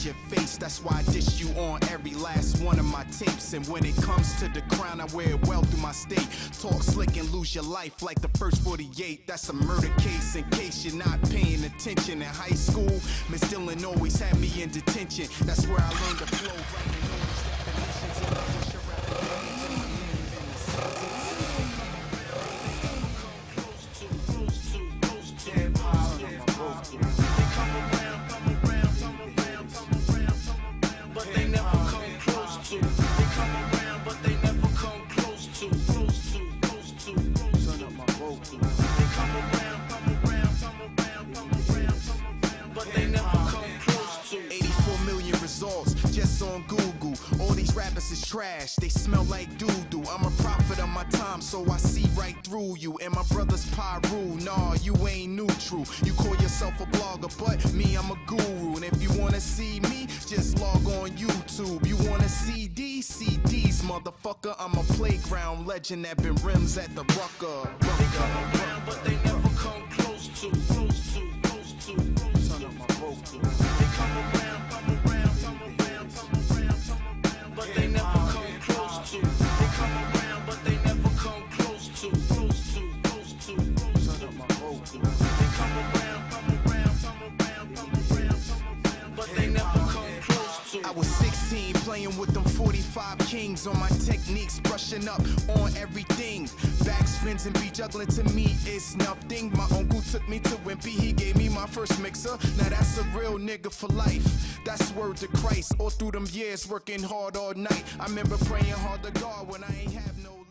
hide your face. That's why I dish you on every last one of my tapes. And when it comes to the crown, I wear it well through my state. Talk slick and lose your life like the first 48. That's a murder case in case you're not paying attention. In high school, Miss Dillon always had me in detention. That's where I learned to flow, writing all these definitions and I push around the games in my but they never come close to. They come around, but they never come close to. Turn up my vocals. They come around, but they never come close to. 84 million results just on Google. All these rappers is trash, they smell like doo-doo. I'm a prophet of my time, so I see right through you. And my brother's Pyru, nah, you ain't neutral. You call yourself a blogger, but me, I'm a guru. And if you wanna see me, just log on YouTube. You wanna CD? CDs, motherfucker. I'm a playground legend that been rims at the Rucker. They come around, but they never come close to. Turn up my vocals. They come around, but they never come close to. They come around, but they never come close to. Turn up my vocals. They come around, but they never come close to. I was 16 playing with them 45 kings on my techniques, brushing up on everything. Backspins and beat juggling to me is nothing. My uncle took me to Wimpy, he gave me my first mixer. Now that's a real nigga for life. That's word to Christ. All through them years working hard all night, I remember praying hard to God when I ain't have no